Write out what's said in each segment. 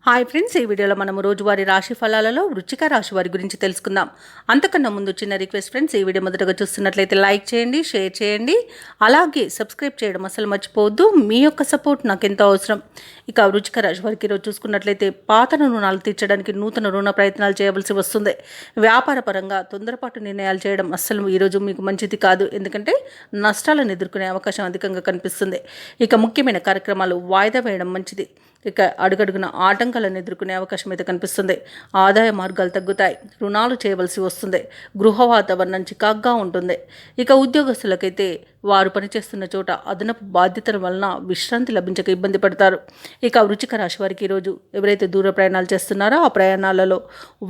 Hi friends, ఈ వీడియోలో మనము రోజువారీ రాశి ఫలాలలో వృశ్చిక రాశి వారి గురించి తెలుసుకుందాం. అంతకన్నా ముందు చిన్న రిక్వెస్ట్ ఫ్రెండ్స్, ఈ వీడియో మొదటగా చూస్తున్నట్లయితే లైక్ చేయండి, షేర్ చేయండి, అలాగే సబ్స్క్రైబ్ చేయడం అసలు మర్చిపోవద్దు. మీ యొక్క సపోర్ట్ నాకు ఎంతో అవసరం. ఇక వృశ్చిక రాశి వారికి ఈరోజు చూసుకున్నట్లయితే పాత రుణాలు తీర్చడానికి నూతన రుణ ప్రయత్నాలు చేయవలసి వస్తుంది. వ్యాపార పరంగా తొందరపాటు నిర్ణయాలు చేయడం అస్సలు ఈరోజు మీకు మంచిది కాదు, ఎందుకంటే నష్టాలను ఎదుర్కొనే అవకాశం అధికంగా కనిపిస్తుంది. ఇక ముఖ్యమైన కార్యక్రమాలు వాయిదా వేయడం మంచిది. ఇక అడుగడుగున ఆటంకాలను ఎదుర్కొనే అవకాశం అయితే కనిపిస్తుంది. ఆదాయ మార్గాలు తగ్గుతాయి, రుణాలు చేయవలసి వస్తుంది, గృహ వాతావరణం చికాగ్గా ఉంటుంది. ఇక ఉద్యోగస్తులకైతే వారు పనిచేస్తున్న చోట అదనపు బాధ్యతల వలన విశ్రాంతి లభించక ఇబ్బంది పడతారు. ఇక వృశ్చిక రాశి వారికి ఈరోజు ఎవరైతే దూర ప్రయాణాలు చేస్తున్నారో ఆ ప్రయాణాలలో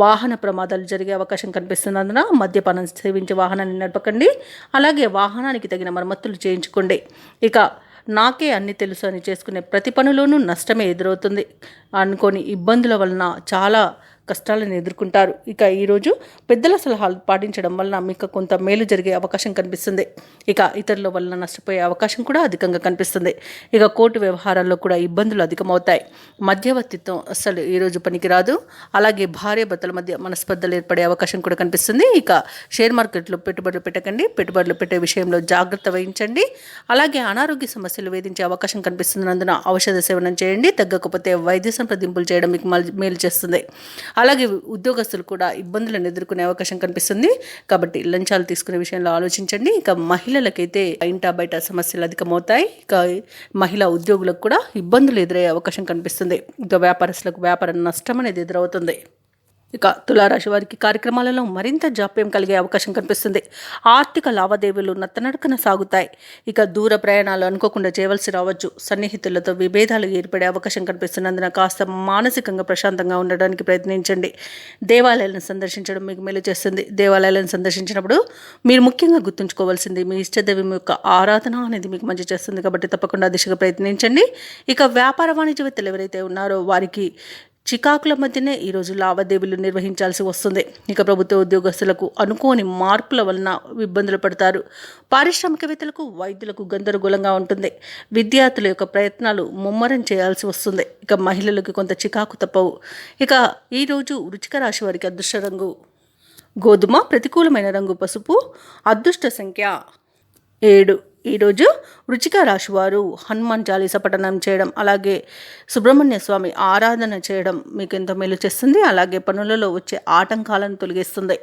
వాహన ప్రమాదాలు జరిగే అవకాశం కనిపిస్తున్నందున మద్యపానం సేవించి వాహనాన్ని నడపకండి. అలాగే వాహనానికి తగిన మరమ్మతులు చేయించుకోండి. ఇక నాకే అన్ని తెలుసు అని చేసుకునే ప్రతి పనిలోనూ నష్టమే ఎదురవుతుంది అనుకొని ఇబ్బందుల వలన చాలా కష్టాలను ఎదుర్కొంటారు. ఇక ఈరోజు పెద్దల సలహాలు పాటించడం వలన మీకు కొంత మేలు జరిగే అవకాశం కనిపిస్తుంది. ఇక ఇతరుల వలన నష్టపోయే అవకాశం కూడా అధికంగా కనిపిస్తుంది. ఇక కోర్టు వ్యవహారాల్లో కూడా ఇబ్బందులు అధికమవుతాయి. మధ్యవర్తిత్వం అస్సలు ఈరోజు పనికిరాదు. అలాగే భార్యాభర్తల మధ్య మనస్పర్ధలు ఏర్పడే అవకాశం కూడా కనిపిస్తుంది. ఇక షేర్ మార్కెట్లో పెట్టుబడులు పెట్టకండి. పెట్టుబడులు పెట్టే విషయంలో జాగ్రత్త వహించండి. అలాగే అనారోగ్య సమస్యలు వేధించే అవకాశం కనిపిస్తున్నందున ఔషధ సేవనం చేయండి. తగ్గకపోతే వైద్య సంప్రదింపులు చేయడం మీకు మేలు చేస్తుంది. అలాగే ఉద్యోగస్తులు కూడా ఇబ్బందులను ఎదుర్కొనే అవకాశం కనిపిస్తుంది. కాబట్టి లంచాలు తీసుకునే విషయంలో ఆలోచించండి. ఇక మహిళలకైతే ఇంటా బయట సమస్యలు అధికమవుతాయి. ఇక మహిళా ఉద్యోగులకు కూడా ఇబ్బందులు ఎదురయ్యే అవకాశం కనిపిస్తుంది. ఇక వ్యాపారస్తులకు వ్యాపార నష్టం అనేది ఎదురవుతుంది. ఇక తులారాశి వారికి కార్యక్రమాలలో మరింత జాప్యం కలిగే అవకాశం కనిపిస్తుంది. ఆర్థిక లావాదేవీలు నత్తనడకన సాగుతాయి. ఇక దూర ప్రయాణాలు అనుకోకుండా చేయవలసి రావచ్చు. సన్నిహితులతో విభేదాలు ఏర్పడే అవకాశం కనిపిస్తున్నందున కాస్త మానసికంగా ప్రశాంతంగా ఉండడానికి ప్రయత్నించండి. దేవాలయాలను సందర్శించడం మీకు మేలు చేస్తుంది. దేవాలయాలను సందర్శించినప్పుడు మీరు ముఖ్యంగా గుర్తుంచుకోవాల్సింది మీ ఇష్టదైవం యొక్క ఆరాధన అనేది మీకు మంచి చేస్తుంది. కాబట్టి తప్పకుండా దిశగా ప్రయత్నించండి. ఇక వ్యాపార వాణిజ్యవేత్తలు ఎవరైతే ఉన్నారో వారికి చికాకుల మధ్యనే ఈరోజు లావాదేవీలు నిర్వహించాల్సి వస్తుంది. ఇక ప్రభుత్వ ఉద్యోగస్తులకు అనుకోని మార్పుల వలన ఇబ్బందులు పడతారు. పారిశ్రామికవేత్తలకు వైద్యులకు గందరగోళంగా ఉంటుంది. విద్యార్థుల యొక్క ప్రయత్నాలు ముమ్మరం చేయాల్సి వస్తుంది. ఇక మహిళలకు కొంత చికాకు తప్పవు. ఇక ఈరోజు వృశ్చిక రాశి వారికి అదృష్ట రంగు గోధుమ, ప్రతికూలమైన రంగు పసుపు, అదృష్ట సంఖ్య 7. ఈరోజు వృశ్చిక రాశి వారు హనుమాన్ చాలీస పఠనం చేయడం, అలాగే సుబ్రహ్మణ్య స్వామి ఆరాధన చేయడం మీకు ఎంతో మేలు చేస్తుంది. అలాగే పనులలో వచ్చే ఆటంకాలను తొలగిస్తుంది.